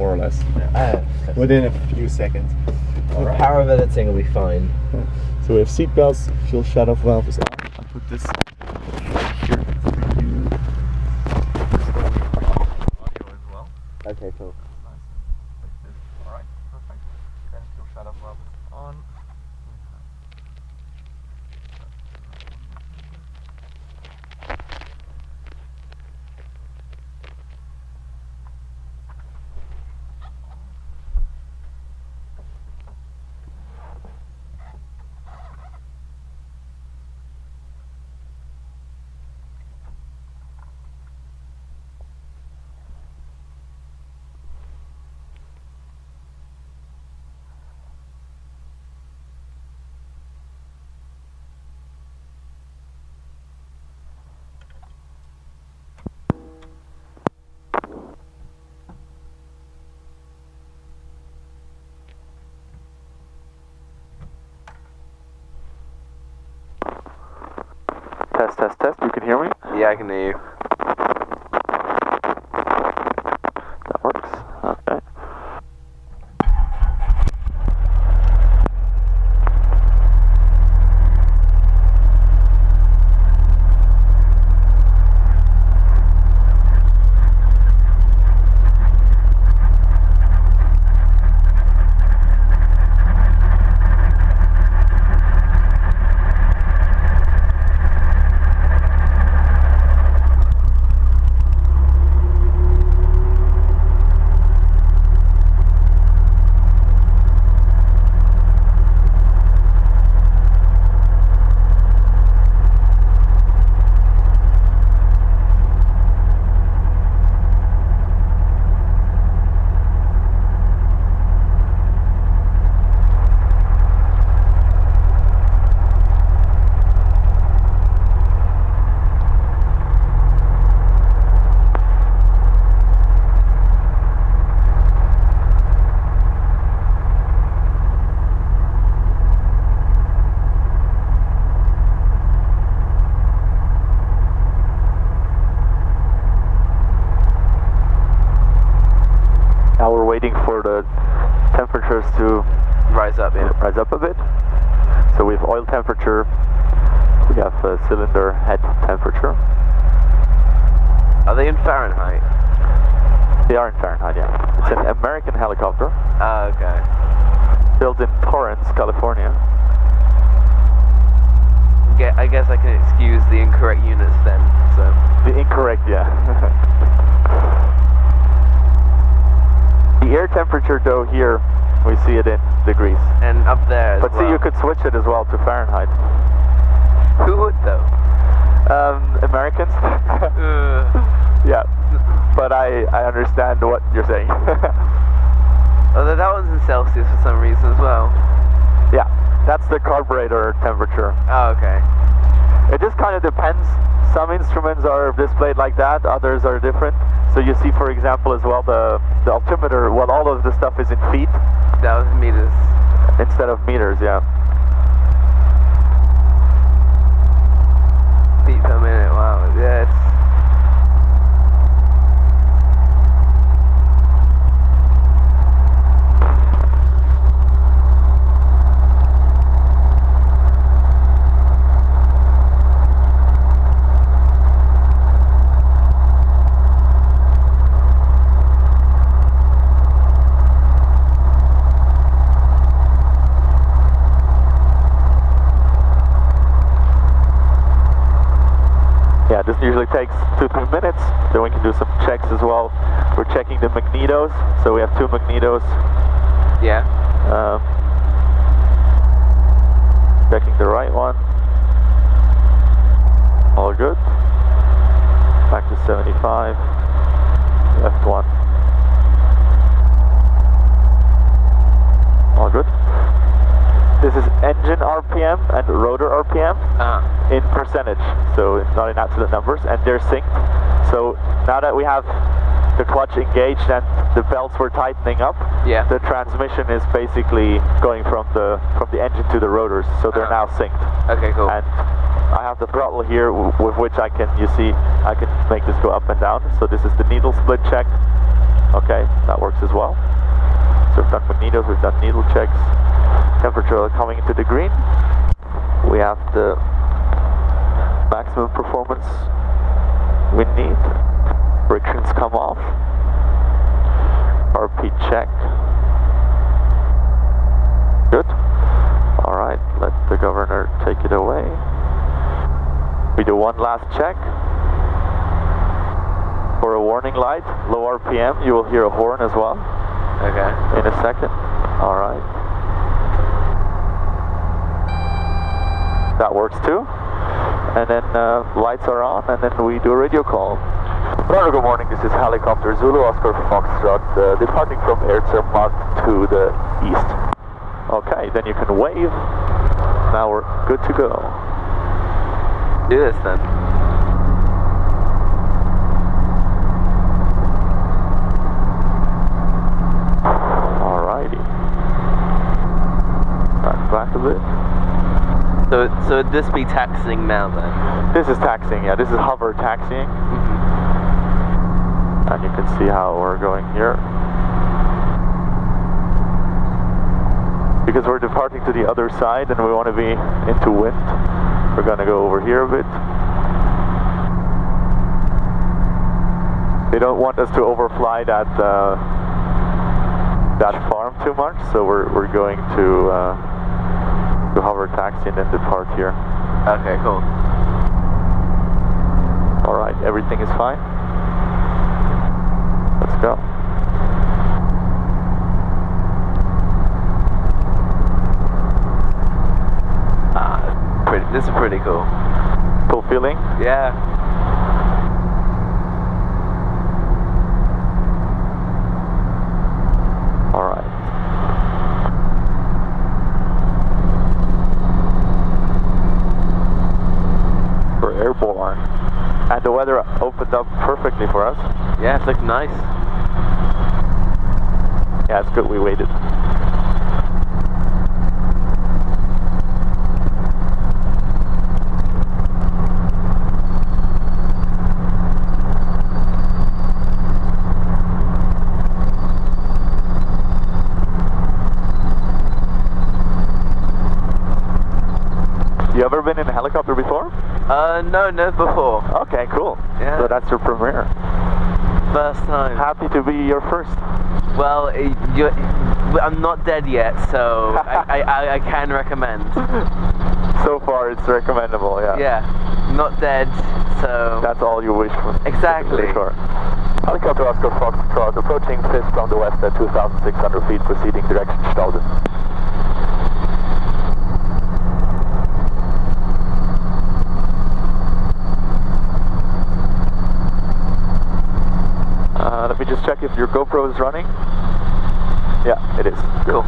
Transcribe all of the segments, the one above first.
more or less. Within a few seconds. The power of editing will be fine. So we have seat belts, fuel shut-off valve is on. I'll put this here for you. Audio as well. Okay, cool. Nice. Like this. Alright, perfect. Then fuel shut-off valve is on. Test. You can hear me? Yeah, I can hear you. That works. Okay. Now we're waiting for the temperatures to Rise up, yeah. rise up a bit. So we have oil temperature, we have cylinder head temperature. Are they in Fahrenheit? They are in Fahrenheit, yeah. It's an American helicopter, Oh, okay. built in Torrance, California. I guess I can excuse the incorrect units then, so. The incorrect, yeah. The air temperature though here, we see it in degrees. And up there as But see, well. you could switch it as well to Fahrenheit. Who would though? Americans? Yeah, but I understand what you're saying. Although that one's in Celsius for some reason as well. Yeah, that's the carburetor temperature. Oh, okay. It just kind of depends. Some instruments are displayed like that, others are different. So you see, for example, as well, the altimeter, well, all of the stuff is in feet. That was meters. Instead of meters, yeah. Feet per minute, wow, yes. Yeah, this usually takes 2-3 minutes. Then we can do some checks as well. We're checking the magnetos. So we have 2 magnetos. Yeah. Checking the right one. All good. Back to 75. Left one. All good. This is engine RPM and rotor RPM in percentage, so not in absolute numbers, and they're synced. So now that we have the clutch engaged and the belts were tightening up, Yeah. the transmission is basically going from the engine to the rotors, so they're now synced. Okay, cool. And I have the throttle here with which I can, you see, I can make this go up and down. So this is the needle split check. Okay, that works as well. So we've done magnetos, we've done needle checks. Temperature coming into the green. We have the maximum performance we need. Frictions come off. RP check. Good. Alright, let the governor take it away. We do one last check. For a warning light, low RPM, you will hear a horn as well. Okay. In a second. Alright. That works too. And then lights are on, and then we do a radio call. Brother, good morning. This is helicopter Zulu Oscar Foxtrot, departing from Air Zermatt to the east. Okay, then you can wave. Now we're good to go. Do this then. Alrighty. Back a bit. So would this be taxiing now then? This is taxiing, yeah. This is hover taxiing. And you can see how we're going here. Because we're departing to the other side and we want to be into wind, we're going to go over here a bit. They don't want us to overfly that that farm too much, so we're going to hover taxi and then depart here. Okay, cool. Alright, everything is fine. Let's go. This is pretty cool. Cool feeling? Yeah. Alright. We're airborne. And the weather opened up perfectly for us. Yeah, it's looking nice. Yeah, it's good we waited. You ever been in a helicopter before? No, never before. Okay, cool. Yeah. So that's your premiere. First time. Happy to be your first. Well, I'm not dead yet, so I can recommend. So far, it's recommendable, yeah. Yeah, not dead, so... That's all you wish for. Exactly. Sure. Helicopter Oscar Foxtrot approaching Fisk from the west at 2,600 feet, proceeding direction Stalden. Let me just check if your GoPro is running. Yeah, it is. Cool.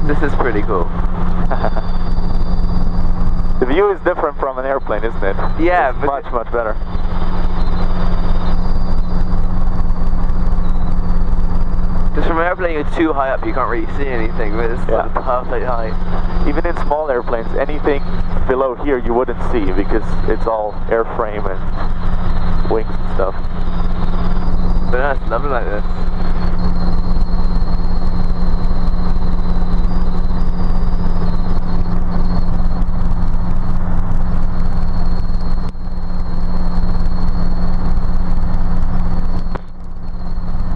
This is pretty cool. The view is different from an airplane, isn't it? Yeah, it's but much better. Just from an airplane, you're too high up, you can't really see anything, but it's like the perfect height. Even in small airplanes, anything below here you wouldn't see because it's all airframe and wings and stuff. But no, it's lovely like this.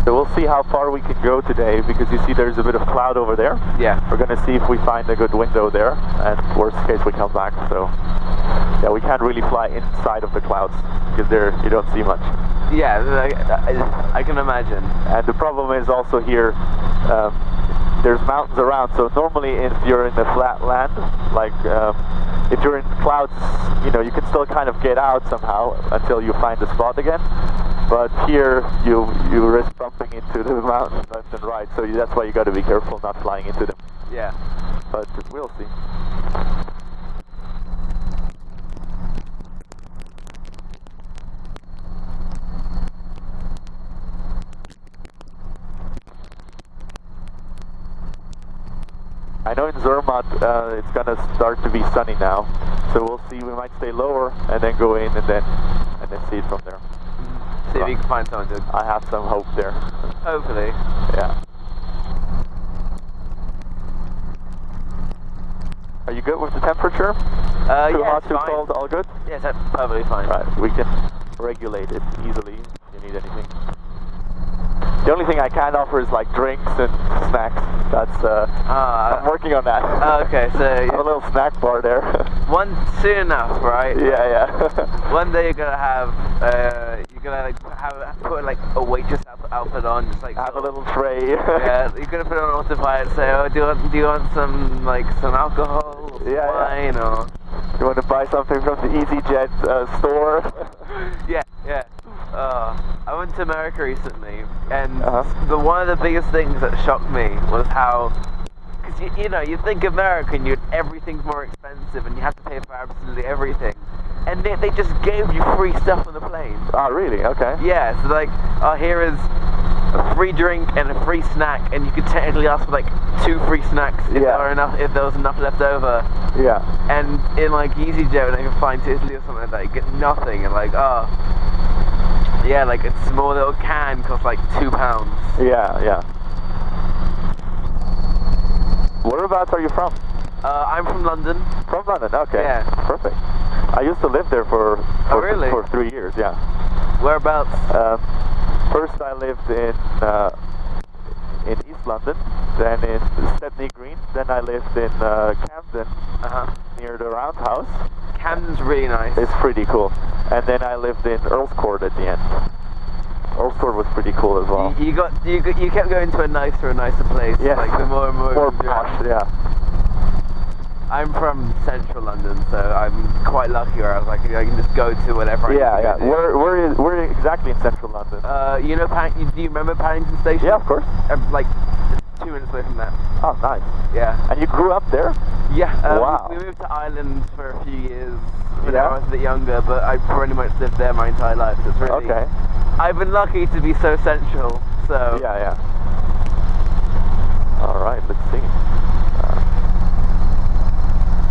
So we'll see how far we can go today because you see there's a bit of cloud over there. Yeah. We're going to see if we find a good window there and worst case we come back. So yeah, we can't really fly inside of the clouds because there you don't see much. Yeah, I can imagine. And the problem is also here, there's mountains around, so normally if you're in the flat land, like if you're in clouds, you know, you can still kind of get out somehow until you find the spot again. But here you risk bumping into the mountain left and right, so that's why you got to be careful not flying into them. Yeah. But we'll see. I know in Zermatt it's gonna start to be sunny now, so we'll see. We might stay lower and then go in and then see it from there. See if you can find someone to. I have some hope there. Hopefully. Yeah. Are you good with the temperature? Too yeah, hot, too fine. cold, all good? Yes, that's perfectly fine. Right, we can regulate it easily if you need anything. The only thing I can offer is like drinks and snacks. That's I'm working on that. Okay, so I have a little snack bar there. one soon enough, right? Yeah. One day you're gonna have put like a waitress outfit on, just like Have a little tray. Yeah, you're gonna put it on autopilot. Say, oh, do you want some alcohol, or some wine, or you want to buy something from the EasyJet store? yeah. I went to America recently, and one of the biggest things that shocked me was how, because you think American, everything's more expensive and you have to pay for absolutely everything, and they just gave you free stuff on the plane. Oh, really? Okay. Yeah, so like, here is a free drink and a free snack, and you could technically ask for like 2 free snacks if there was enough left over. Yeah. And in like EasyJet, when I can fly to Italy or something like that, you get nothing, and like, yeah, like a small little can costs like £2. Yeah. Whereabouts are you from? I'm from London. From London, okay. Yeah. Perfect. I used to live there for really? For 3 years, yeah. Whereabouts? First I lived in East London, then in Stepney Green, then I lived in Camden, near the Roundhouse. Camden's really nice. It's pretty cool. And then I lived in Earl's Court at the end. Earl's Court was pretty cool as well. You kept going to a nicer place. Yeah. Like the more and more posh, yeah. I'm from central London, so I'm quite lucky where I was like, I can just go to whatever I need to go to. Where exactly in central London? Do you remember Paddington Station? Yeah, of course. Like 2 minutes away from that. Oh, nice. Yeah. And you grew up there? Yeah. Wow. We moved to Ireland for a few years when I was a bit younger, but I pretty much lived there my entire life. So it's really, okay. I've been lucky to be so central. So. Yeah. All right. Let's see.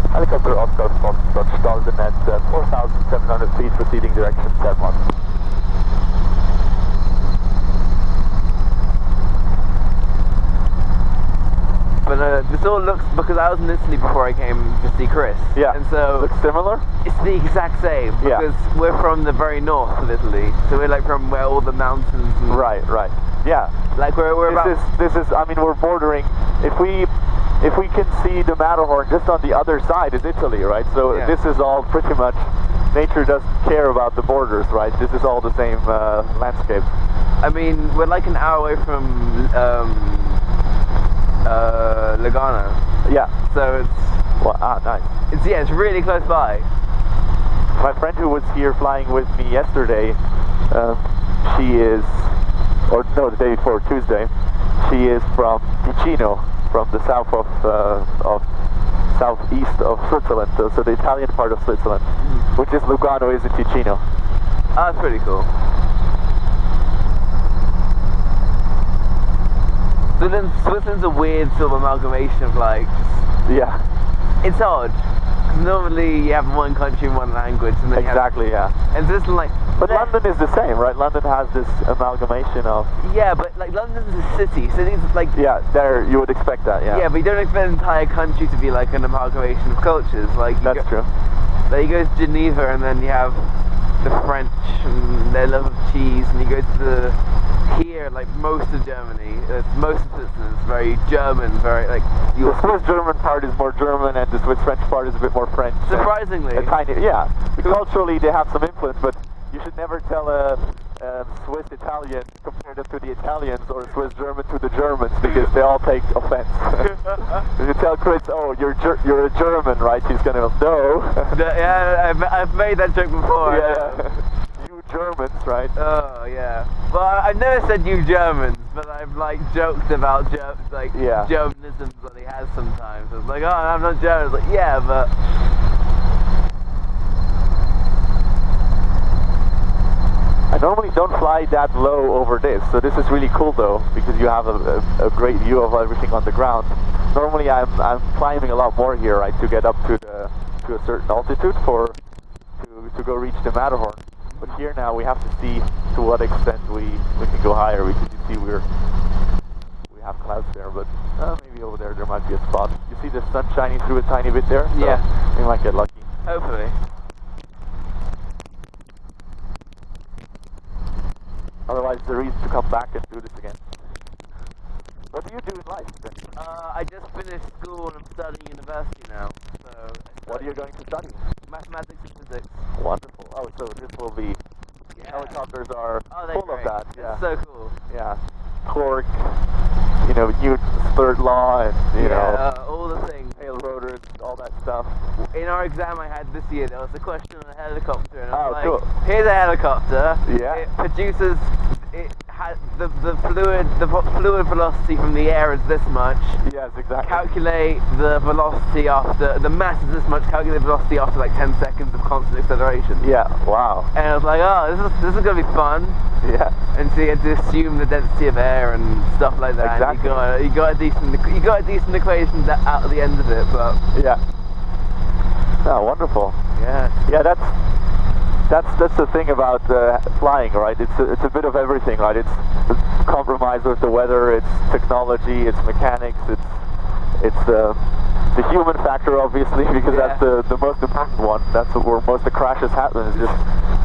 Helicopter Oscar Foxtrot started at 4,700 feet, proceeding direction 7. But this all looks, because I was in Italy before I came to see Chris. Yeah. And so looks similar? It's the exact same. Because we're from the very north of Italy. So we're like from where all the mountains and Right. Yeah. Like we're this is I mean, we're bordering, if we can see the Matterhorn, just on the other side is Italy, right? So this is all pretty much, nature doesn't care about the borders, right? This is all the same landscape. I mean, we're like an hour away from Lugano. Yeah. So it's nice. It's really close by. My friend who was here flying with me yesterday, she is, or no, the day before, Tuesday, she is from Ticino, from the south of southeast of Switzerland, so the Italian part of Switzerland, which is Lugano, is in Ticino. Oh, that's pretty cool. But then Switzerland's a weird sort of amalgamation of like, it's odd. Normally you have one country, one language, and then and this like. But London is the same, right? London has this amalgamation of. Yeah, but like London's a city. Cities like. Yeah, there you would expect that. Yeah. Yeah, but you don't expect an entire country to be like an amalgamation of cultures. Like that's true. Like you go to Geneva, and then you have the French and their love of cheese, and you go to here, like most of Germany, most of Switzerland is very German, very like. The Swiss German part is more German, and the Swiss French part is a bit more French. Surprisingly. A tiny, culturally they have some influence, but you should never tell a Swiss Italian, compare them to the Italians, or a Swiss German to the Germans, because they all take offense. If you tell Chris, oh, you're a German, right? He's gonna no. Yeah, I've made that joke before. Yeah. You Germans, right? Oh yeah. Well, I've never said you Germans, but I've like joked about Germanisms that he has sometimes. It's like, oh, I'm not German. It's like, yeah, but. I normally don't fly that low over this, so this is really cool though, because you have a great view of everything on the ground. Normally I'm climbing a lot more here, right, to get up to a certain altitude to go reach the Matterhorn. But here now we have to see to what extent we can go higher, because you see we have clouds there, but maybe over there might be a spot. You see the sun shining through a tiny bit there? So yeah. We might get lucky. Hopefully. Otherwise, the reason to come back and do this again. What do you do in life then? I just finished school and I'm studying university now. So. What are you going to study? Mathematics and physics. Wonderful. Oh, so this will be. Yeah. Helicopters are full great. of that. Yeah. It's so cool. Yeah. Torque. You know, Newton's third law, and you know. All the things. Tail rotors, all that stuff. In our exam I had this year, there was a question on a helicopter, and I was like, cool. here's a helicopter. Yeah. It produces, it had the fluid velocity from the air is this much. Yes, exactly. Calculate the velocity after, the mass is this much, calculate the velocity after like 10 seconds of constant acceleration. Yeah, wow. And I was like, oh, this is gonna be fun. Yeah. And so you had to assume the density of air and stuff like that. Exactly. And you got a decent equation out at the end of it, but yeah. Oh, wonderful. yeah. Yeah, that's the thing about flying, right? It's a bit of everything, right? It's compromise with the weather, it's technology, it's mechanics, it's the human factor, obviously, because that's the most important one. That's where most of the crashes happen, is just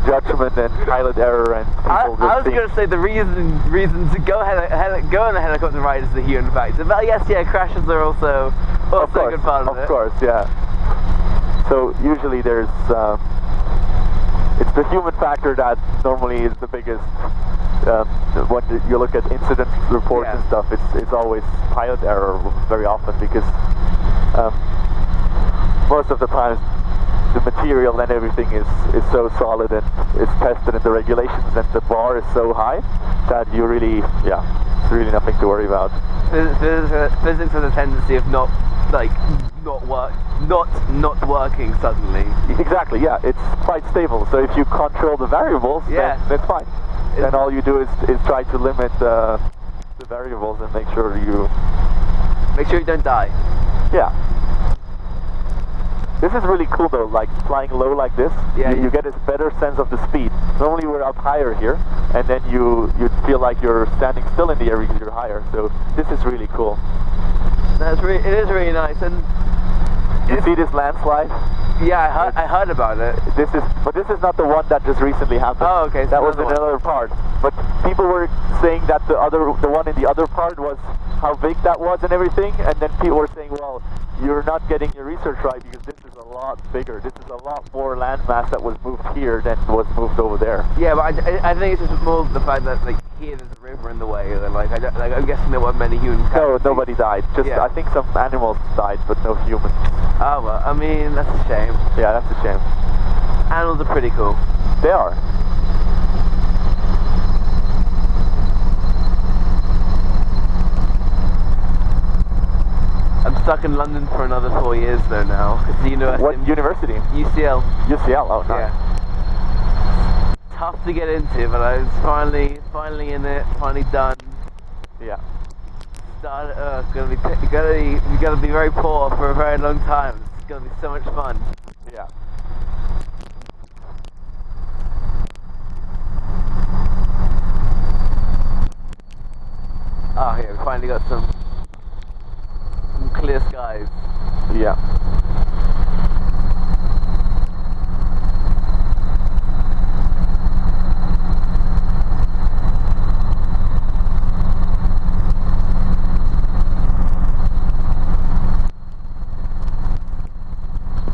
judgment and pilot error and people I was going to say the reason to go on a helicopter ride is the human factor. But yes, crashes are also a good part of it. Of course, yeah. So usually there's it's the human factor that normally is the biggest. When you look at incident reports and stuff, it's always pilot error very often, because most of the times the material and everything is so solid and it's tested in the regulations, and the bar is so high that you really, it's really nothing to worry about. Physics has a tendency of not working suddenly. Exactly, yeah, it's quite stable. So if you control the variables, then that's fine. Then all you do is try to limit the variables and make sure you don't die. Yeah. This is really cool though, like flying low like this, you get a better sense of the speed. Normally we're up higher here, and then you feel like you're standing still in the air because you're higher. So this is really cool. It is really nice. And you see this landslide? Yeah, I heard about it. But this is not the one that just recently happened. Oh, okay. So that was another part. But people were saying that the one in the other part was how big that was and everything, and then people were saying, well, you're not getting your research right, because this is a lot bigger. This is a lot more land mass that was moved here than was moved over there. Yeah, but I think it's just more the fact that here there's a river in the way, and I'm guessing there weren't many humans. No, nobody died. Just I think some animals died, but no humans. Oh well, I mean that's a shame. Yeah, that's a shame. Animals are pretty cool. They are. I'm stuck in London for another 4 years though now. What university? UCL. UCL, oh nice. Yeah. Tough to get into, but I was finally in it, finally done. Yeah. You gotta be very poor for a very long time. It's gonna be so much fun. Yeah. Oh, here we finally got some clear skies. Yeah.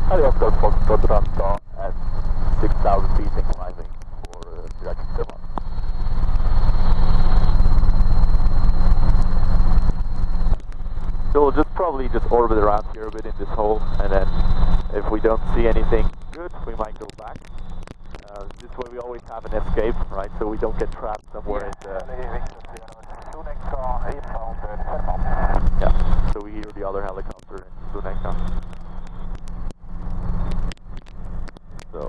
Helicopter Foxtrot Ranta at 6,000 feet and climbing for direction Denmark. So we'll probably just orbit around here a bit in this hole, and then if we don't see anything good, we might go back. This way we always have an escape, right? So we don't get trapped somewhere in the... Yeah, so we hear the other helicopter in Suneka. So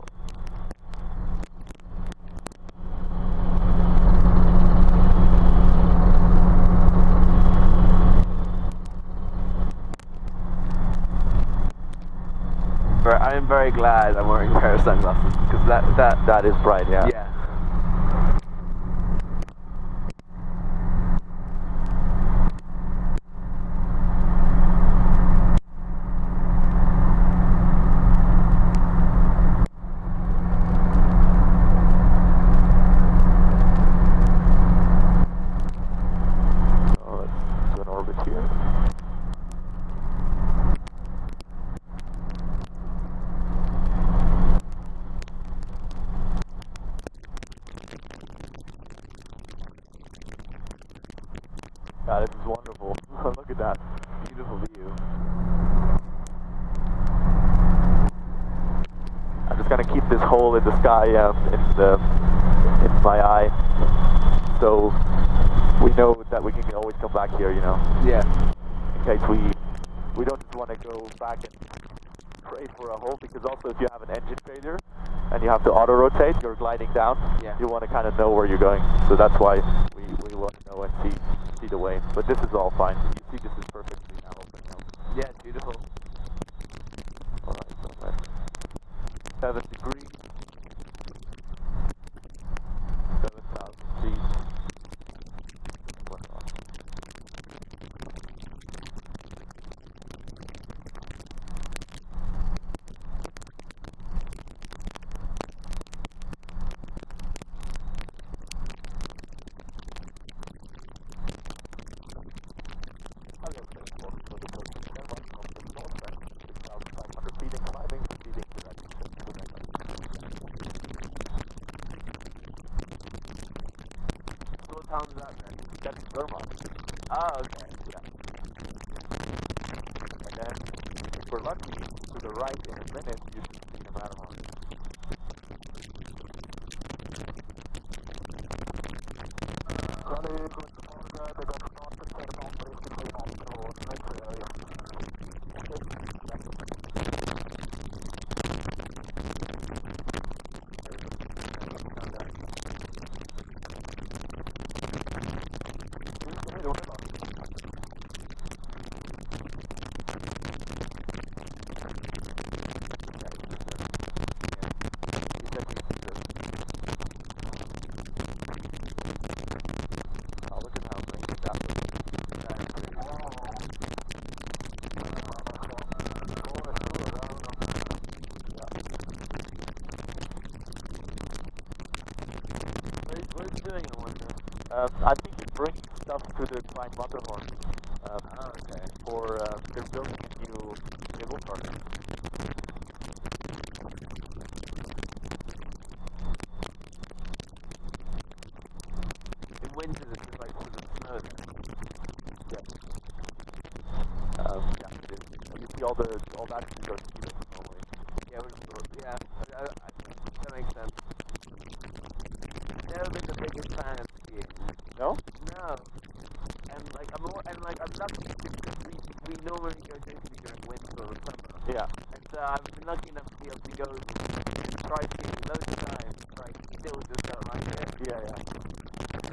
I am very glad I'm wearing a pair of sunglasses because that is bright, yeah. Yeah. Let's do an orbit here. God, this is wonderful. Look at that. Beautiful view. I'm just gonna keep this hole in the sky in my eye, so we know that we can always come back here, you know. Yeah. In case we don't just want to go back and pray for a hole, because also if you have an engine failure and you have to auto rotate, you're gliding down. Yeah. You want to kind of know where you're going, so that's why we want to know and see the way. But this is all fine. You see, this is perfectly now open now. Yeah, it's beautiful. All right, so let's 7 degrees, 7,000 feet. What town is that then? That's Vermont. Oh, okay. Yeah. And then, if we're lucky, to the right in a minute, you should see the Matterhorn. What are you doing, I wonder? I think he's bringing stuff to the Klein Matterhorn. Okay. For they're building a new cable car. In winter, it's just like sort of snow there. Yeah. You see all that is our ski normally. Yeah, that makes sense. Never been the biggest fan of skiing. No? No. And I'm lucky because we normally go basically during winter or summer. Yeah. And so I've been lucky enough to be able to go and try skiing loads of times, but I still just don't like it. Yeah.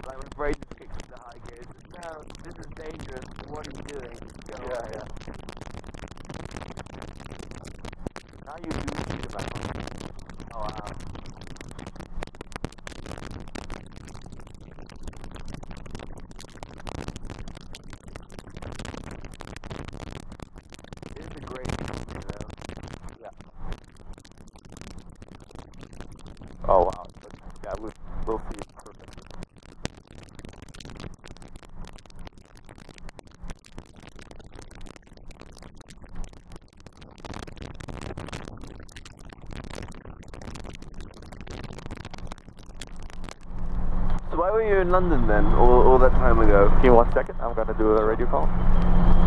Like when Braden kicks into high gear, it's just, no, this is dangerous. What are you doing? Go away. Now you do see the Matterhorn. Oh wow. It's a great thing, you know? Yeah. Oh wow. Yeah, we'll see it perfectly. So why were you in London then, all that time ago? Give me 1 second, I'm going to do a radio call.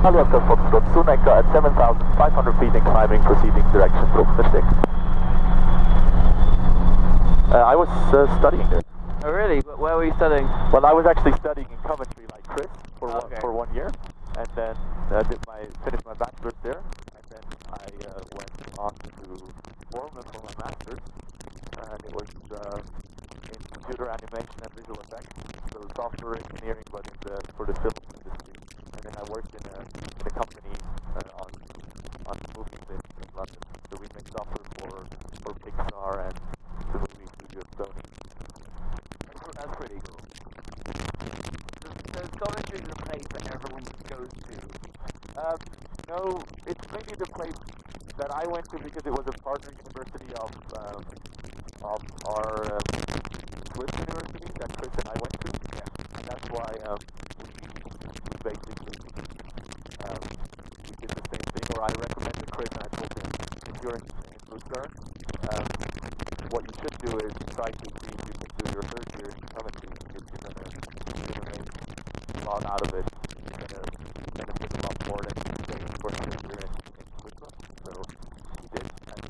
Hallo, Foxtrot, Sonecker at 7,500 feet and climbing, proceeding direction to Optimistic. I was studying there. Oh really? Where were you studying? Well, I was actually studying in Coventry like Chris for, okay. for 1 year, and then finished my bachelor's there, and then I went on to Bournemouth for my master's, and it was in computer animation and visual effects, so software engineering, but for the film industry. And then I worked in a company on movies in London. So we made No, it's mainly the place that I went to because it was a partner university of our Swiss university that Chris and I went to. Yeah. And that's why we basically we did the same thing, or I recommended Chris and I told him, if you're in Lucerne, what you should do is try to see if you can do your third year in Coventry because you're gonna make a lot out of it. You're gonna benefit a lot more than getting a first year in Switzerland. So he did, and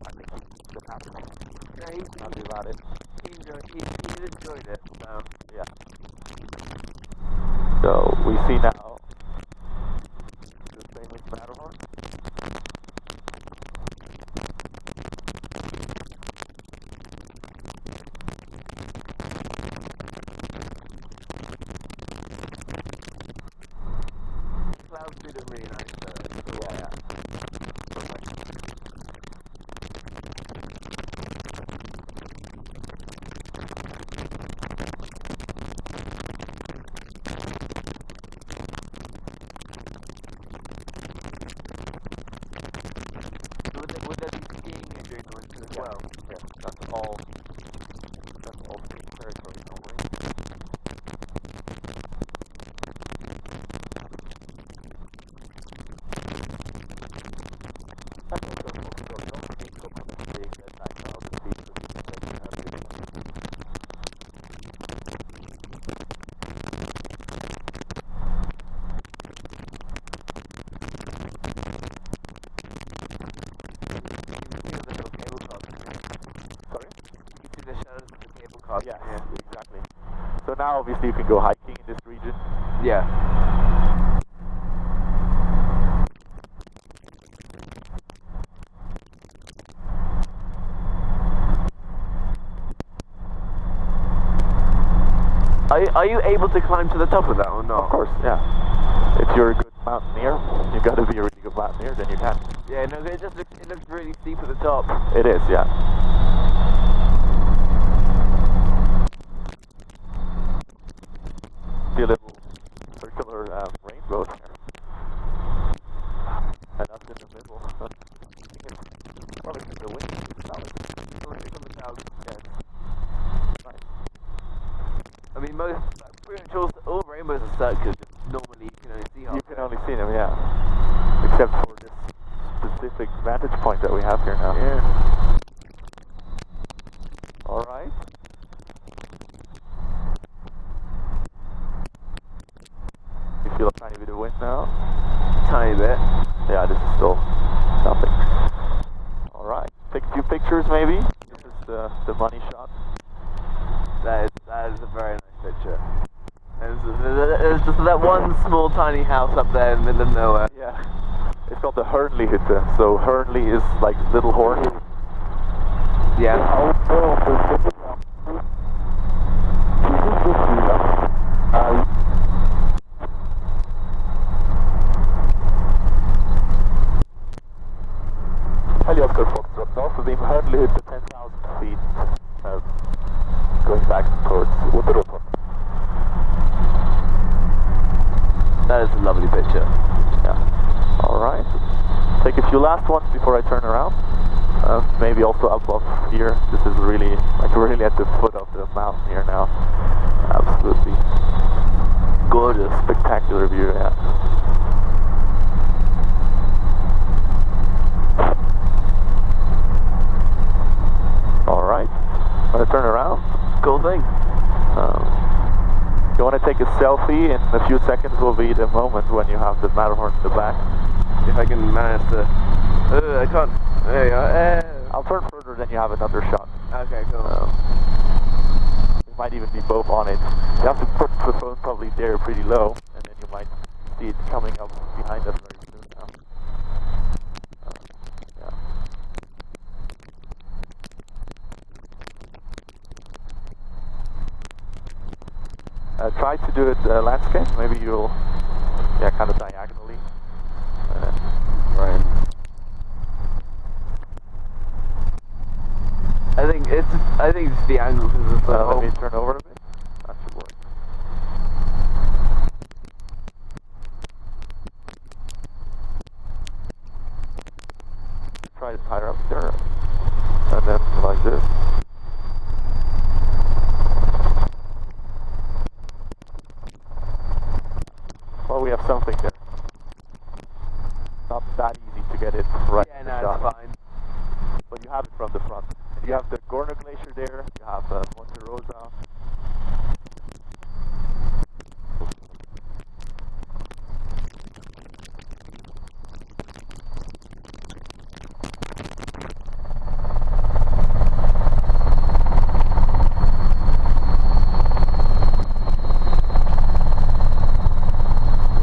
I think he's happy. Yeah, he's happy about it. He enjoyed it. So yeah. So we see now the famous Matterhorn. clouds do look really nice though. Yeah. Would there be skiing during the winter as well? Yeah, that's all skiing territory normally. Yes, exactly. So now obviously you can go hiking in this region. Yeah. Are you able to climb to the top of that or not? Of course, yeah. If you're a good mountaineer, you've got to be a really good mountaineer, then you can. Yeah, no, it looks really steep at the top. It is, yeah. See a little circular rainbow there. And up in the middle. Well, it's the wind. The wind from the clouds. Yeah, it's nice. I mean, pretty much all rainbows are circles. Normally you can only see half. You can only see them, yeah. Except for this specific vantage point that we have here now. Yeah. Alright. You feel a tiny bit of wind now? Tiny bit. Yeah, this is still nothing. Alright. Take a few pictures maybe. This is the money shot. That is a very nice picture. There's just that one small tiny house up there in the middle of nowhere. Yeah. It's called the Hernley Hütte. So Hernley is like little horn. Yeah. Oscar Foxtrot north of the Hernley Hütte, 10,000 feet, going back towards Uterup. That is a lovely picture. Yeah. Alright. Take a few last ones before I turn around. Maybe also above here. This is really at the foot of the mountain here now. Absolutely gorgeous, spectacular view, yeah. Alright. I'm gonna turn around. Cool thing. You want to take a selfie, in a few seconds will be the moment when you have the Matterhorn in the back. If I can manage to... I can't... There you go. I'll turn further, then you have another shot. Okay, cool. We might even be both on it. You have to put the phone probably there pretty low, and then you might see it coming up behind us very soon now. Try to do it landscape, maybe you'll, kind of diagonally. Right. I think it's the angle because it's let me turn over a bit. That should work. try to higher up there. And then like this. Well, we have something there. Not that easy to get it right. Yeah, no, it's fine. But you have it from the front. And you have the Gorner Glacier there, you have Monte Rosa.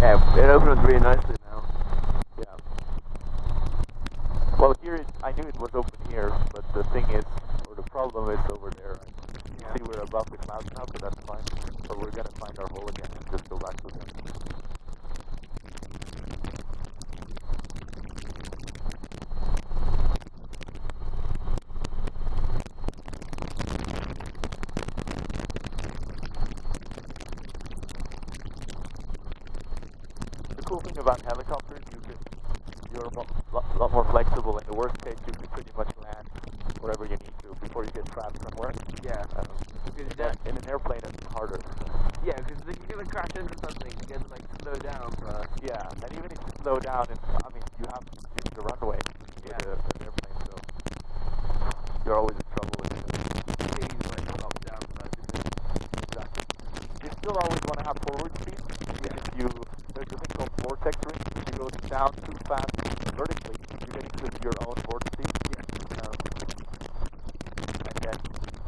Yeah, it opened up really nicely now. Yeah. Well, here I knew it was open here, but the thing is, or the problem is over there. You see we're above the clouds now, so that's fine. But we're gonna find our hole again and just go back to them. The cool thing about helicopters, you're a lot more flexible. In the worst case, you can pretty much land wherever you need to before you get trapped somewhere. Yeah. In an airplane, it's harder. Yeah, because if you're gonna crash into something, you get to like slow down first. Yeah, and even if you slow down, I mean, you have to use the runway with an airplane, so you're always in trouble with it. You need to like drop down first. Exactly. You still always want to have forward speed. Even if there's a thing called vortex ring. If you go down too fast vertically, you get into your own vortex. Yeah. And then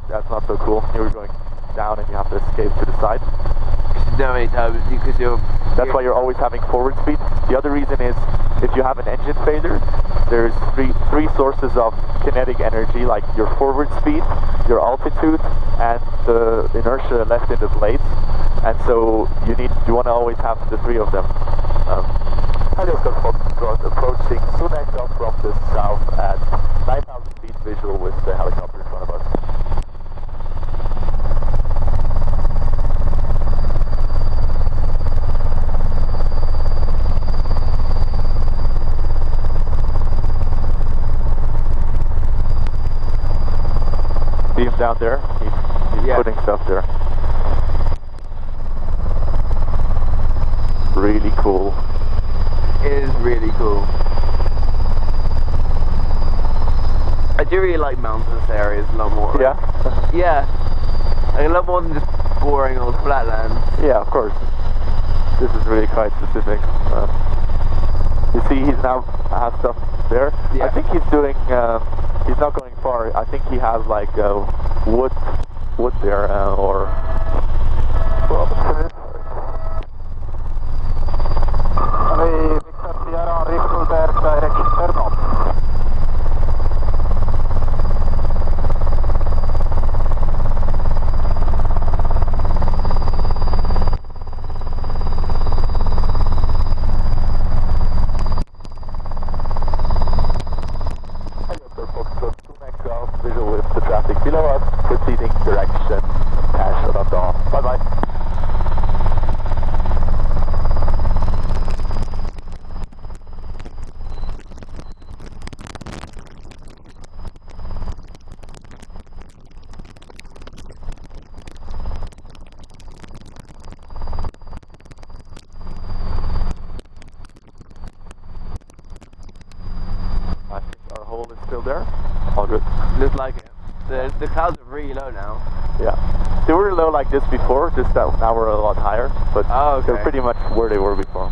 that's not so cool. Here we're going down and you have to escape to the side. No, anytime because That's why you're always having forward speed. The other reason is if you have an engine failure, there's three sources of kinetic energy, like your forward speed, your altitude, and the inertia left in the blades. And so you want to always have the three of them. Helicopter Foxtrot approaching Suneka from the south at 9,000 feet visual with the helicopter in front of us. See him down there? He's putting stuff there. Really cool. It is really cool. I do really like mountainous areas a lot more. Yeah? Yeah. Like a lot more than just boring old flatlands. Yeah, of course. This is really quite specific. You see he's now has stuff there. Yeah. I think he's doing, he's not going far. I think he has like wood there or... Visual with the traffic below us, proceeding direction, dash about dawn. Bye bye. I think our hole is still there. All good. Looks like it. The clouds are really low now. Yeah. They were low like this before, just that now we're a lot higher, but they're pretty much where they were before.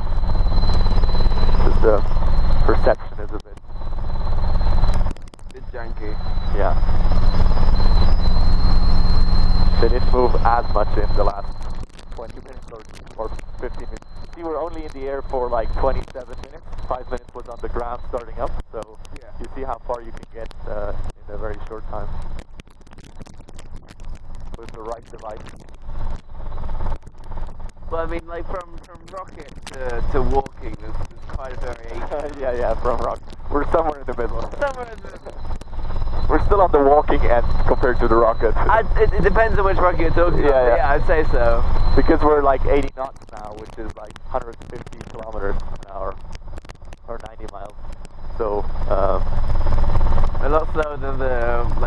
Just the perception is a bit janky. Yeah. They didn't move as much in the last 20 minutes or 15 minutes. See, we're only in the air for like 27 minutes. 5 minutes was on the ground starting up, so you see how far you can get in a very short time with the right device. Well, I mean, like from rocket to walking, there's quite a variation. yeah, from rocket. We're somewhere in the middle. Somewhere in the middle. We're still on the walking end compared to the rocket. It depends on which rocket you're talking about. Yeah, I'd say so. Because we're like 80 knots now, which is like 150 kilometers an hour, or 90 miles. So,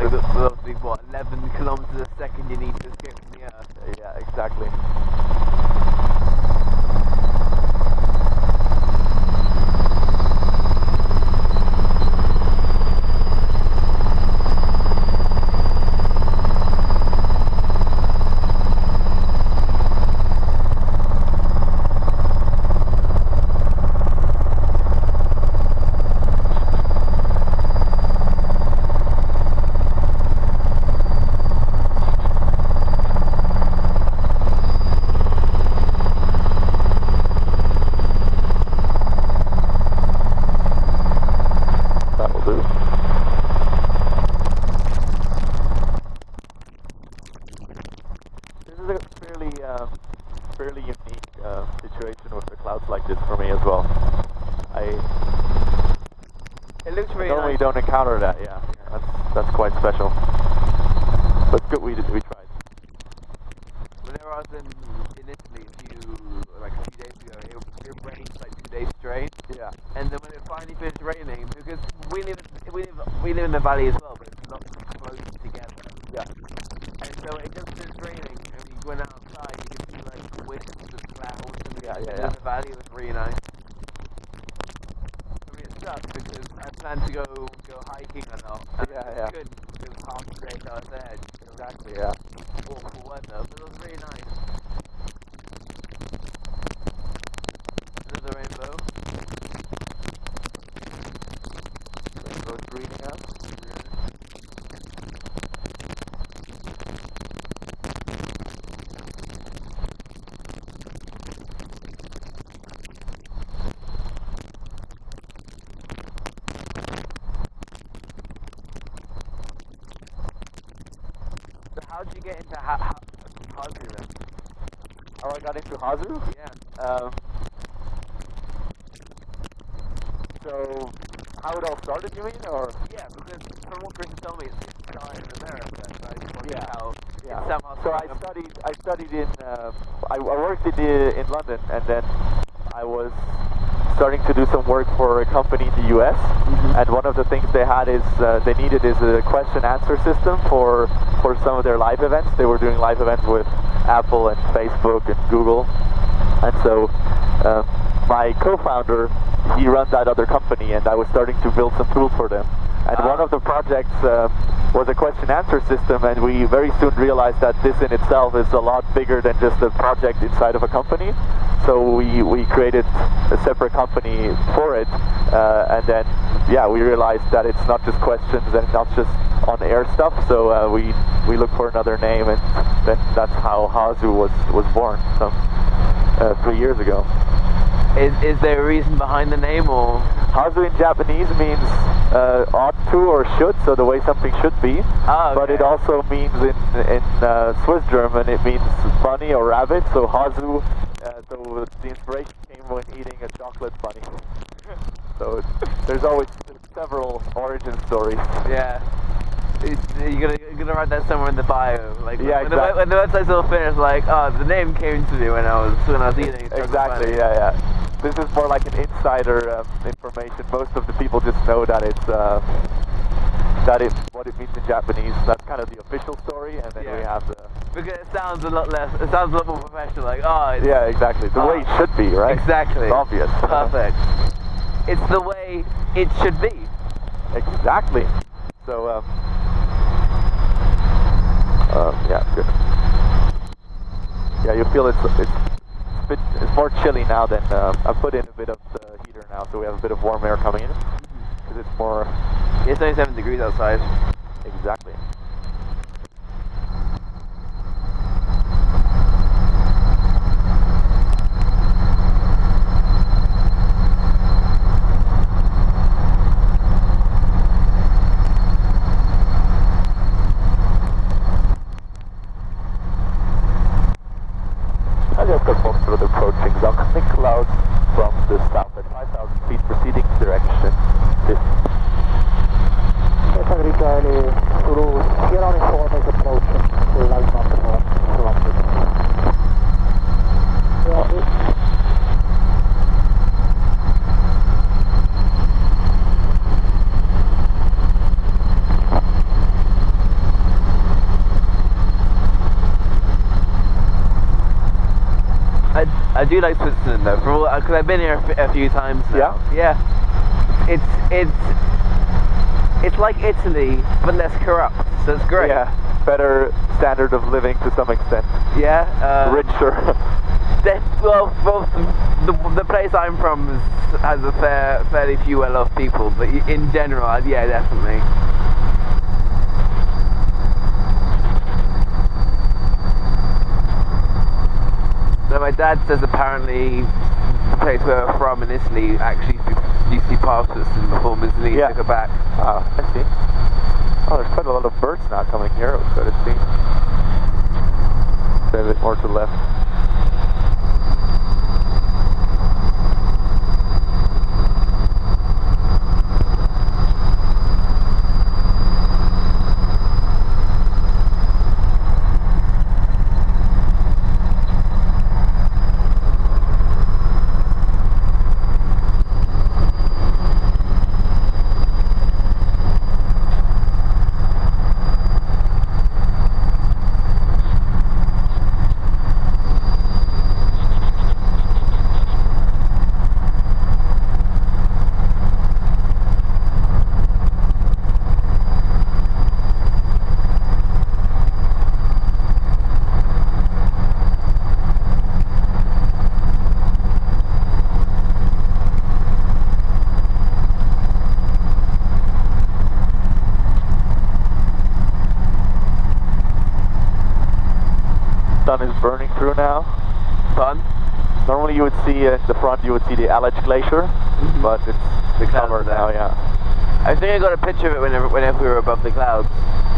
It'll be what, 11 kilometers a second you need to escape from the Earth. Yeah, exactly. Fairly unique situation with the clouds like this for me as well. It looks really normally nice. Don't encounter that. Yeah, that's quite special. But it's good we tried. Whenever I was in Italy, like a few days ago, it rained like 2 days straight. Yeah. And then when it finally finished raining, because we live in the valley as well, but it's not close together. Yeah. And so it just finished raining, and when you went outside, you could see like wisps of clouds in the valley. It was really nice. I mean, it sucked because I planned to go hiking and all. And I couldn't because half the days I was there. Exactly. Yeah. Awful weather, but it was really nice. Another rainbow. Rainbow's reading up. How did you get into Hazu then? How I got into Hazu? Yeah. So, how it all started, you mean, or? Yeah, because from what Chris told me, it started in America, so I just wondered how Yeah. it somehow So I studied in, I worked in London, and then I was starting to do some work for a company in the US, and one of the things they had is they needed a question-answer system for some of their live events. They were doing live events with Apple and Facebook and Google, and so my co-founder, he runs that other company, and I was starting to build some tools for them. And one of the projects was a question-answer system, and we very soon realized that this in itself is a lot bigger than just a project inside of a company. So we created a separate company for it, and then we realized that it's not just questions and not just on-air stuff. So we looked for another name, and that's how Hazu was born some 3 years ago. Is there a reason behind the name, or? Hazu in Japanese means ought to or should, so the way something should be. Oh, okay. But it also means in Swiss German it means bunny or rabbit. So Hazu, so the inspiration came when eating a chocolate bunny. So there's always several origin stories. Yeah. You're gonna write that somewhere in the bio, like exactly. when the website's all finished, like, oh, the name came to me when I was eating. Exactly, yeah. This is more like an insider information. Most of the people just know that it's what it means in Japanese. That's kind of the official story, and then we have the. Because it sounds a lot more professional. Like, yeah, exactly. The way it should be, right? Exactly. It's obvious. Perfect. It's the way it should be. Exactly. So, yeah, good. Yeah, you feel it's more chilly now than I put in a bit of the heater now, so we have a bit of warm air coming in because it's more. It's only 7 degrees outside. Exactly. Foxtrot approaching oncoming clouds from the south at 5,000 feet, proceeding direction 50. do like Switzerland though, because I've been here a few times now. Yeah. It's like Italy, but less corrupt, so it's great. Yeah, better standard of living to some extent. Yeah. Richer. Well, the place I'm from has a fairly few well-off people, but in general, yeah, definitely. So my dad says apparently the place where we're from in Italy actually used to be part of Switzerland before Mussolini took it back. Ah, I see. Oh, there's quite a lot of birds now coming here. It was good to see. Stay a bit more to the left. Sun is burning through now. Fun. Normally you would see in the front, you would see the Aletsch Glacier, but it's covered now. Yeah. I think I got a picture of it whenever we were above the clouds.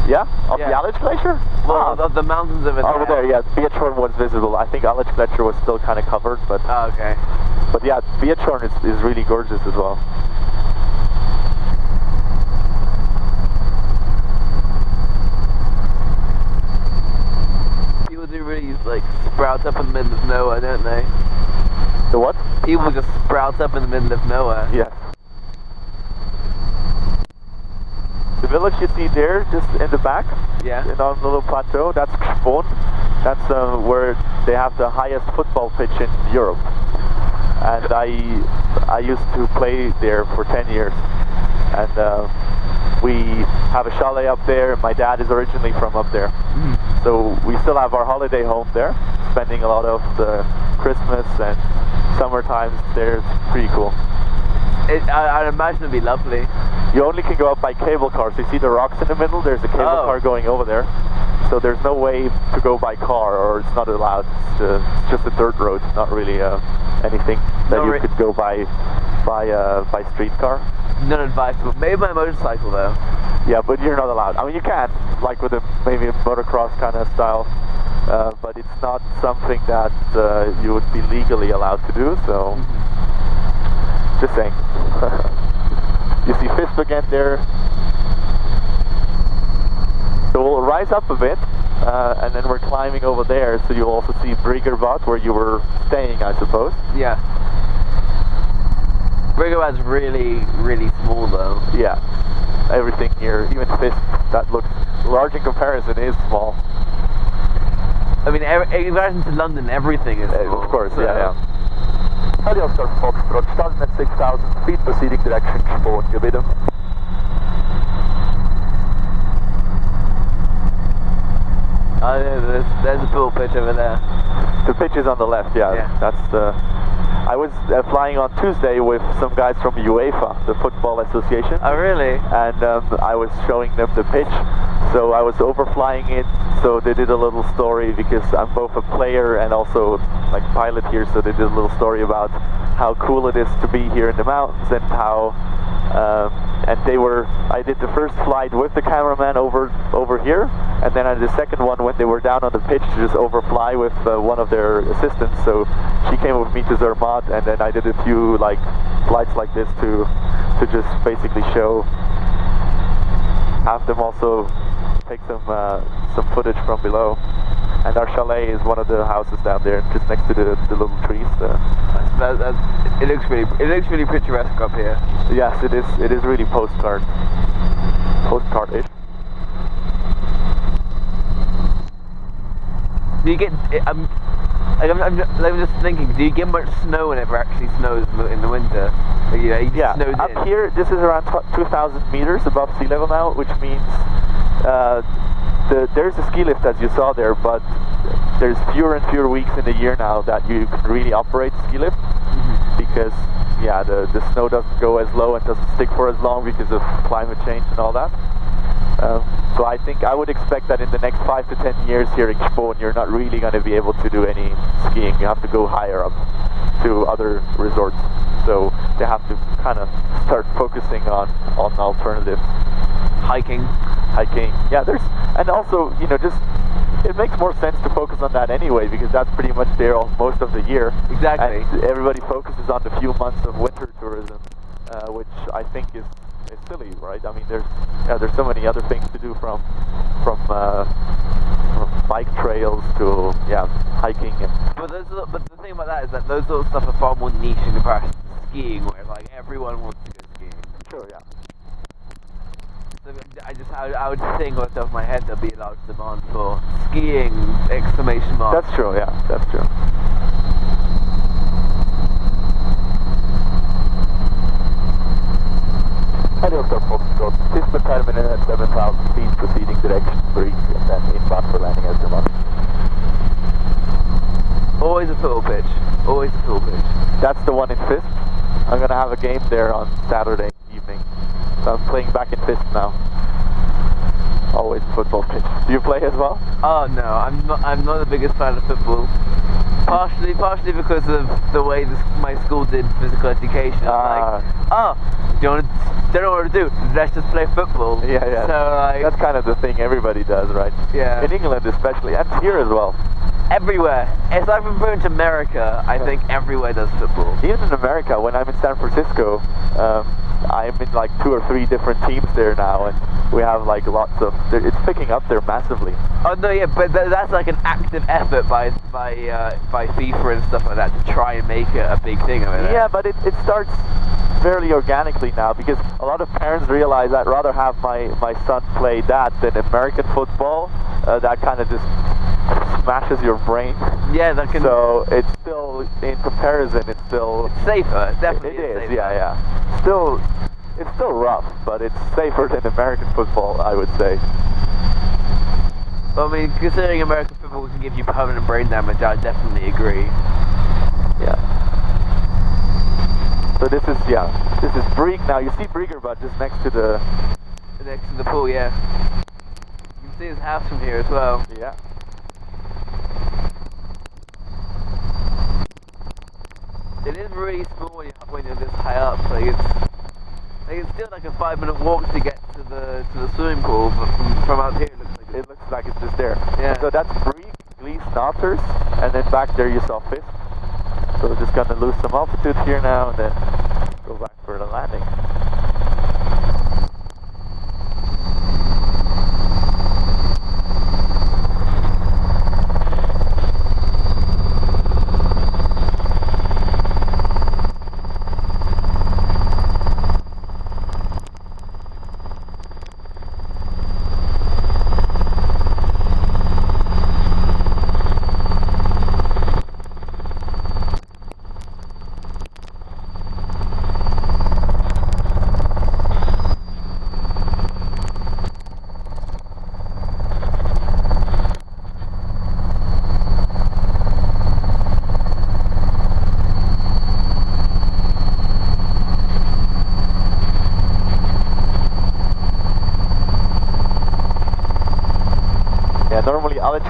Yeah, of the Aletsch Glacier. Well, of the mountains of it. Over there, yeah. Beachhorn was visible. I think Aletsch Glacier was still kind of covered, but. Oh, okay. But yeah, Beachhorn is really gorgeous as well. They really like sprout up in the middle of nowhere, don't they? The what? People just sprout up in the middle of nowhere. Yes. The village you see there, just in the back, on the little plateau, that's Kspon. That's where they have the highest football pitch in Europe. And I used to play there for 10 years. And we have a chalet up there. My dad is originally from up there. So we still have our holiday home there, spending a lot of the Christmas and summer times there. It's pretty cool. I'd imagine it'd be lovely. You only can go up by cable cars. You see the rocks in the middle? There's a cable car going over there. So there's no way to go by car, or it's not allowed. It's just a dirt road, not really anything that you could go by streetcar. Not advisable. Maybe by motorcycle though. Yeah, but you're not allowed. I mean, you can, like with maybe a motocross kind of style, but it's not something that you would be legally allowed to do. So, just saying. You see Visp again there. So we'll rise up a bit, and then we're climbing over there. So you'll also see Briggerbad, where you were staying, I suppose. Yeah. Briggerbad's really, really small though. Yeah. Everything here, even Visp, that looks large in comparison, is small. I mean, in comparison to London, everything is small. Of course, yeah. Heli Oscar Foxtrot, starting at 6,000 feet, proceeding direction Kspon, gebieden. Oh, there's a pool pitch over there. The pitch is on the left, yeah. That's the. I was flying on Tuesday with some guys from UEFA, the Football Association. Oh, really? And I was showing them the pitch, so I was overflying it. So they did a little story, because I'm both a player and also like pilot here. So they did a little story about how cool it is to be here in the mountains, and how. I did the first flight with the cameraman over here, and then I did the second one when they were down on the pitch to just overfly with one of their assistants. So she came with me to Zermatt, and then I did a few like flights like this to just basically have them also take some footage from below. And our chalet is one of the houses down there, just next to the little trees. It looks really picturesque up here. Yes, it is. It is really postcard-ish. Do you get? Like I'm just thinking, do you get much snow when it actually snows in the winter? Like, yeah. Up here, this is around 2,000 meters above sea level now, which means there's a ski lift as you saw there, but there's fewer and fewer weeks in the year now that you can really operate ski lift, because yeah, the snow doesn't go as low and doesn't stick for as long because of climate change and all that. So I think I would expect that in the next 5 to 10 years here in Spån, you're not really going to be able to do any skiing. You have to go higher up to other resorts. So they have to kind of start focusing on alternatives. Hiking. Yeah, and also, you know, just it makes more sense to focus on that anyway, because that's pretty much there most of the year. Exactly. And everybody focuses on the few months of winter tourism, which I think is silly, right? I mean, there's so many other things to do from bike trails to hiking. But the thing about that is that those sort of stuff are far more niche in comparison to skiing, where like everyone wants to go skiing. Sure, yeah. So I would think off the top of my head there'll be a large demand for skiing! Exclamation mark. That's true, yeah, that's true. Helikopter Foxtrot, sista terminal at 7,000 feet, proceeding direction Brig, and then inbound for landing as your mark. Always a football pitch. Always a football pitch. That's the one in Fist. I'm going to have a game there on Saturday evening. So I'm playing back in Fist now. Always football pitch. Do you play as well? Oh no, I'm not the biggest fan of football. Partially because of the way my school did physical education. Like, don't know what to do, let's just play football. Yeah. So like, that's kind of the thing everybody does, right? Yeah. In England especially, and here as well. Everywhere. Aside from moving to America, I think everywhere does football. Even in America, when I'm in San Francisco, I'm in like 2 or 3 different teams there now, and we have like lots of. It's picking up there massively. Oh no, yeah, but that's like an active effort by FIFA and stuff like that to try and make it a big thing over there. Yeah, but it starts fairly organically now, because a lot of parents realize I'd rather have my son play that than American football. That kind of just smashes your brain. Yeah, that can. So it's still, in comparison, it's safer. Definitely, it is. Safer. Yeah. It's still rough, but it's safer than American football, I would say. Well, I mean, considering American football can give you permanent brain damage, I definitely agree. Yeah. So this is Brig now. You see Briggerbad just next to the pool, yeah. You can see his house from here as well. Yeah. It is really small when you're this high up. Like it's still like a 5-minute walk to get to the swimming pool, but from out here it looks like it's just there. Yeah. So that's Brig, Glees, Nauters, and then back there you saw Fist. So we're just gonna lose some altitude here now, and then go back for the landing.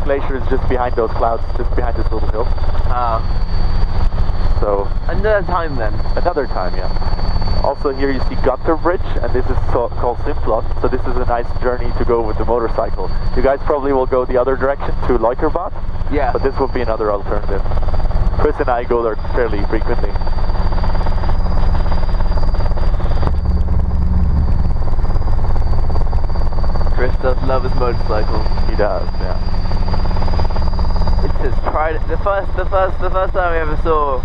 Glacier is just behind those clouds, just behind this little hill. So another time then. Another time, yeah. Also here you see Gutter Bridge, and this is called Simplot. So this is a nice journey to go with the motorcycle. You guys probably will go the other direction to Leukerbad. Yeah. But this will be another alternative. Chris and I go there fairly frequently. Chris does love his motorcycle. He does, yeah. It's his pride. The first time I ever saw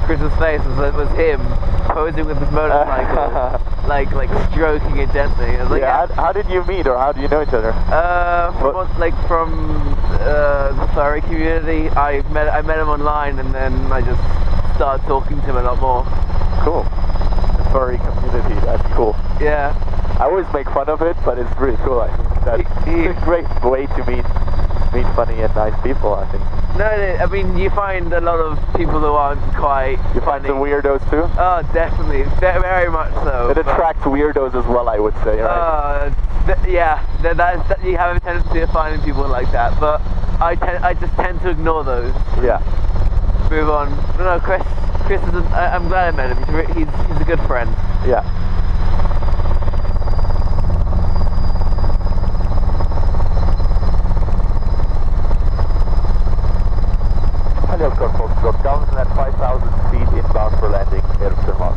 Chris's face was him posing with his motorcycle. like stroking it gently. I was like, yeah. How did you meet, or how do you know each other? From the furry community. I met him online, and then I just started talking to him a lot more. Cool. The furry community, that's cool. Yeah. I always make fun of it, but it's really cool. I think that's a great way to meet funny and nice people, I think. No, I mean, you find a lot of people who aren't quite You find some weirdos too? Oh, definitely. Very much so. It attracts weirdos as well, I would say, right? Yeah, you have a tendency of finding people like that, but I just tend to ignore those. Yeah. Move on. No, Chris is I'm glad I met him. He's a good friend. Yeah. Helicopter Foxtrot, down at 5,000 feet inbound for landing, Erftermark.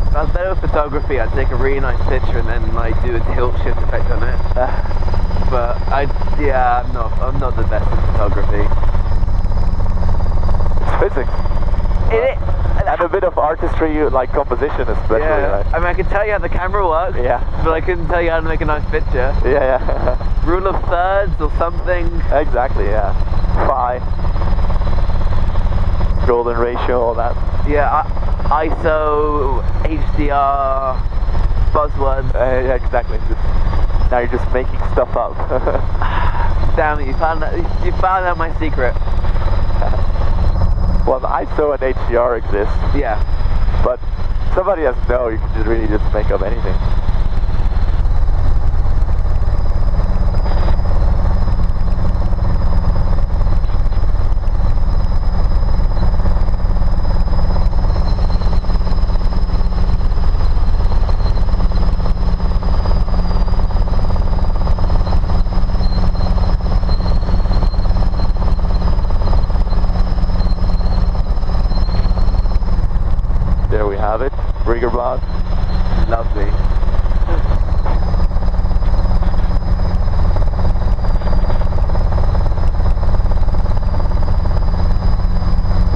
If I was better with photography, I'd take a really nice picture and then like do a tilt shift effect on it. But I'm not the best at photography. It's physics. And a bit of artistry, like composition especially, right? I mean, I can tell you how the camera works, but I couldn't tell you how to make a nice picture. Yeah. Rule of thirds or something. Exactly, yeah. Phi. Golden ratio, all that. Yeah, ISO, HDR, buzzwords. Yeah, exactly. Now you're just making stuff up. Damn it, you found out my secret. Well, the ISO and HDR exist. Yeah. But somebody has to know, you can really just make up anything. There we have it, Riggerbad. Lovely.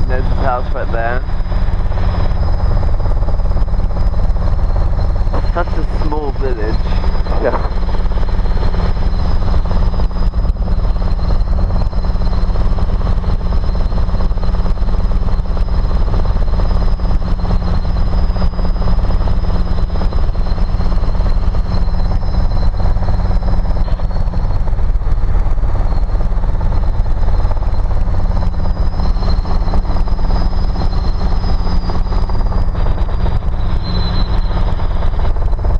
There's his house right there. Such a small village. Yeah.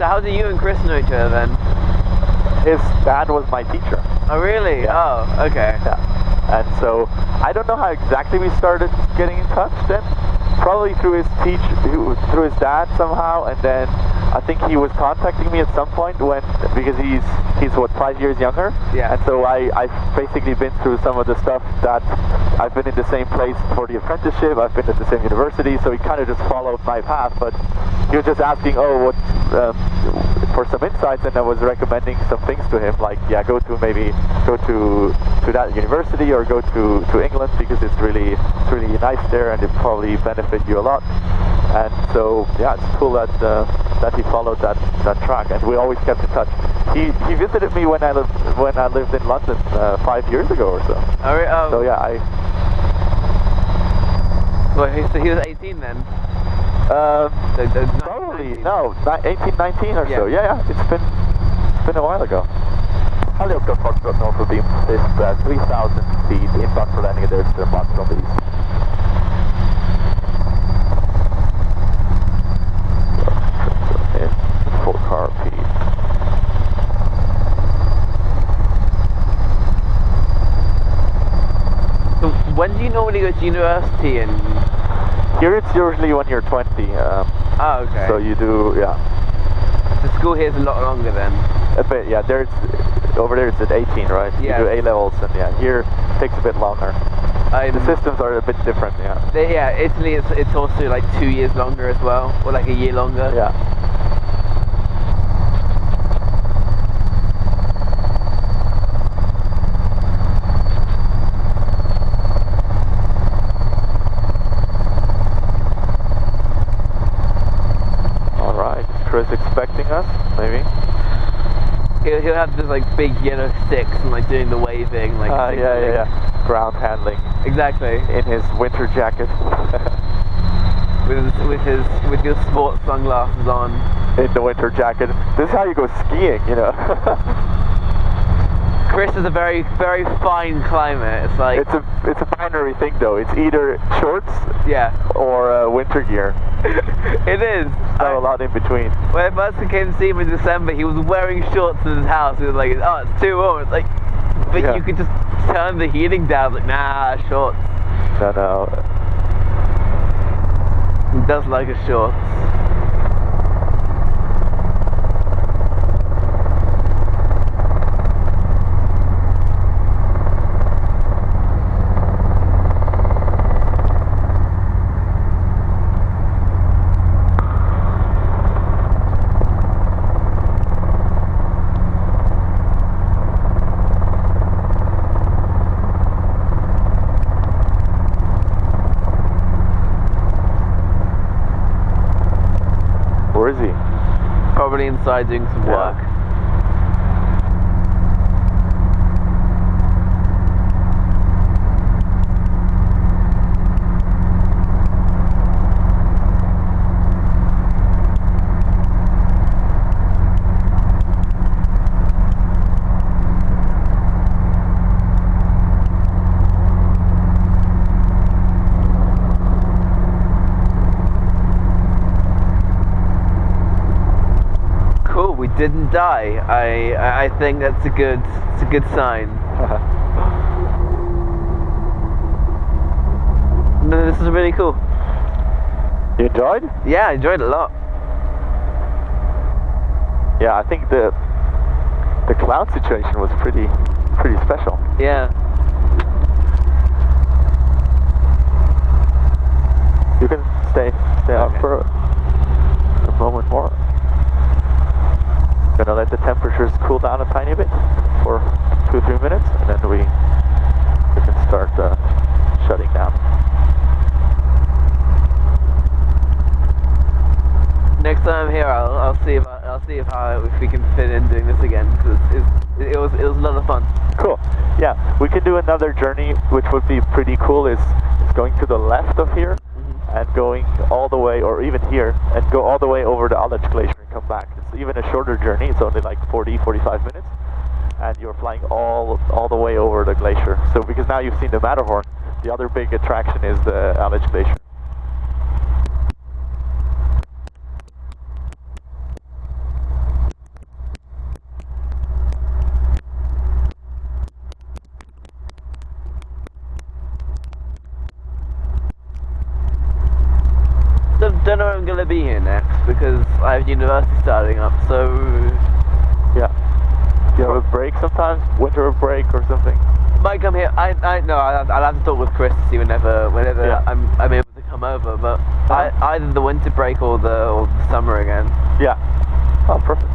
So how do you and Chris know each other then? His dad was my teacher. Oh really? Yeah. Oh, okay. Yeah. And so, I don't know how exactly we started getting in touch then. Probably through through his dad somehow, and then I think he was contacting me at some point because he's what, 5 years younger? Yeah. And so I've basically been through some of the stuff that I've been in the same place for the apprenticeship, I've been at the same university, so he kind of just followed my path, but he was just asking, for some insights, and I was recommending some things to him, like, yeah, go to that university or go to England because it's really nice there and it probably benefit you a lot. And so, yeah, it's cool that he followed that track, and we always kept in touch. He visited me when I lived in London 5 years ago or so. Oh, so yeah, so he was 18 then? Probably, no, 18, 19 or so. Yeah, it's been a while ago. Helicopter Foxtrot Norfolk beam is 3,000 feet inbound for landing at Erftermark from the east. Full car speed. So when do you normally go to university? And here it's usually when you're 20. Oh, okay. So you do, yeah. The school here is a lot longer then. A bit, yeah. Over there it's at 18, right? Yeah. You do A levels, and yeah, here it takes a bit longer. The systems are a bit different, yeah. Italy it's also like 2 years longer as well, or like a year longer. Yeah. is expecting us, maybe. He'll have this like big yellow sticks and like doing the waving, like yeah. Ground handling. Exactly. In his winter jacket. with your sports sunglasses on. In the winter jacket. This is how you go skiing, you know. Chris is a very, very fine climate. It's like it's a binary thing though. It's either shorts, or winter gear. It is. Not a lot in between. When Mercer came to see him in December, he was wearing shorts in his house. He was like, "Oh, it's too warm." It's like, but you could just turn the heating down. Like, nah, shorts. No. He does like his shorts. Where is he? Probably inside doing some work. We didn't die. I think that's a good sign. No, this is really cool. You enjoyed? Yeah, I enjoyed it a lot. Yeah, I think the cloud situation was pretty special. Yeah. You can stay out for a moment more. Gonna let the temperatures cool down a tiny bit for 2 or 3 minutes, and then we can start shutting down. Next time I'm here, I'll see if we can fit in doing this again, because it was a lot of fun. Cool. Yeah, we can do another journey, which would be pretty cool. Is going to the left of here and going all the way, or even here, and go all the way over the Aletsch Glacier and come back. It's even a shorter journey. It's only like 40-45 minutes, and you're flying all the way over the glacier. So because now you've seen the Matterhorn, the other big attraction is the Aletsch Glacier. Don't know if I'm gonna be here next because I have university starting up. So yeah, do you have a break sometimes, winter break or something? Might come here. I'll have to talk with Chris to see whenever I'm able to come over. But either the winter break or the summer again. Yeah. Oh, perfect.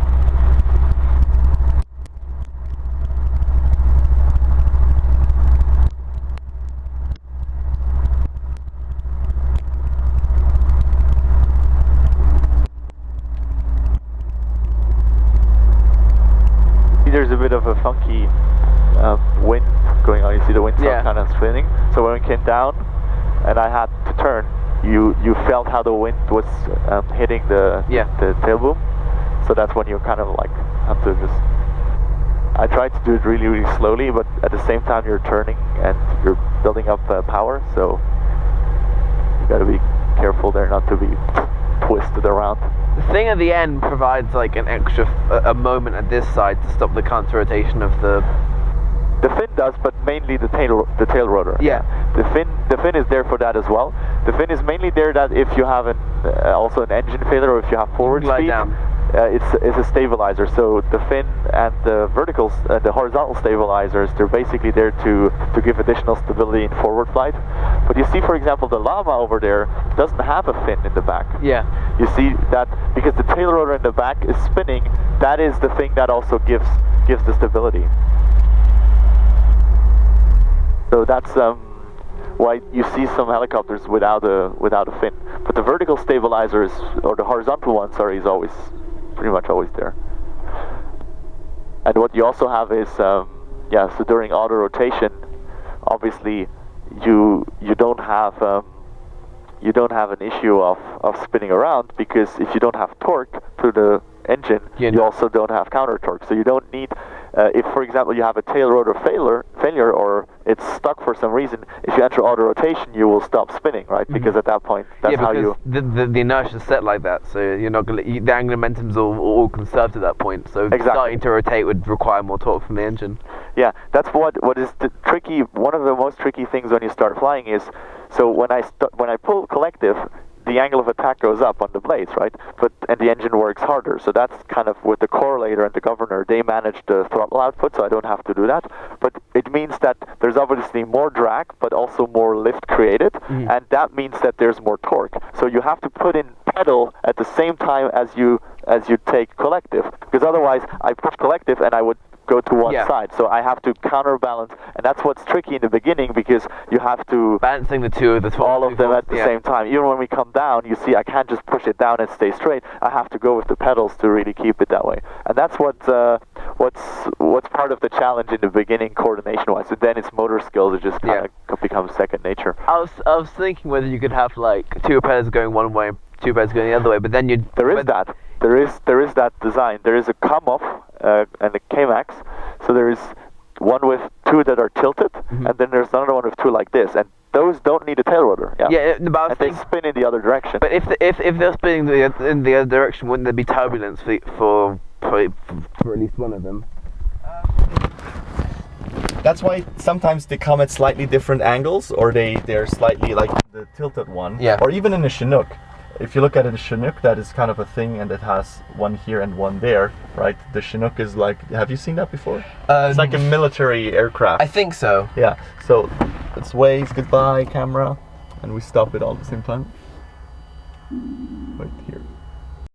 There's a bit of a funky wind going on. You see the windsock kind of spinning. So when we came down and I had to turn, you felt how the wind was hitting the tail boom. So that's when you kind of like have to just. I tried to do it really slowly, but at the same time you're turning and you're building up power. So you got to be careful there not to be twisted around. The thing at the end provides like an extra a moment at this side to stop the counter rotation of the. The fin does, but mainly the tail rotor. Yeah. The fin is there for that as well. The fin is mainly there that if you have also an engine failure or if you have forward speed, it's a stabilizer. So the fin and the verticals, the horizontal stabilizers, they're basically there to give additional stability in forward flight. But you see, for example, the Llama over there doesn't have a fin in the back. Yeah. You see that because the tail rotor in the back is spinning, that is the thing that also gives the stability. So that's why you see some helicopters without a fin. But the vertical stabilizers, or the horizontal one, sorry, is always pretty much always there. And what you also have is, so during auto rotation, obviously you don't have an issue of spinning around, because if you don't have torque through the engine, you also don't have counter torque. So you don't need, if for example you have a tail rotor failure or it's stuck for some reason, if you enter auto rotation you will stop spinning, right? Because at that point that's how you... the inertia is set like that, so you're not going to, the angular momentum's all conserved at that point, so starting to rotate would require more torque from the engine. Yeah, that's what is tricky. One of the most tricky things when you start flying is, so when I pull collective, the angle of attack goes up on the blades, right? And the engine works harder. So that's kind of with the correlator and the governor, they manage the throttle output, so I don't have to do that. But it means that there's obviously more drag, but also more lift created, and that means that there's more torque. So you have to put in pedal at the same time as you take collective, because otherwise I push collective and I would go to one side, so I have to counterbalance, and that's what's tricky in the beginning, because you have to balancing all of them at the same time. Even when we come down, you see I can't just push it down and stay straight. I have to go with the pedals to really keep it that way, and that's what's part of the challenge in the beginning, coordination wise. So then it's motor skills, it just kind of becomes second nature. I was thinking whether you could have like two pedals going one way, two pedals going the other way, but then there is that design. There is a come-off and a K-Max, so there is one with two that are tilted, and then there's another one with two like this, and those don't need a tail rotor. And they spin in the other direction. But if they're spinning in the other direction, wouldn't there be turbulence for at least one of them? That's why sometimes they come at slightly different angles, or they're slightly like the tilted one, or even in a Chinook. If you look at a Chinook, that is kind of a thing, and it has one here and one there, right? The Chinook is like, have you seen that before? It's like a military aircraft. I think so. Yeah, so let's wave goodbye, camera, and we stop it all at the same time. Right here.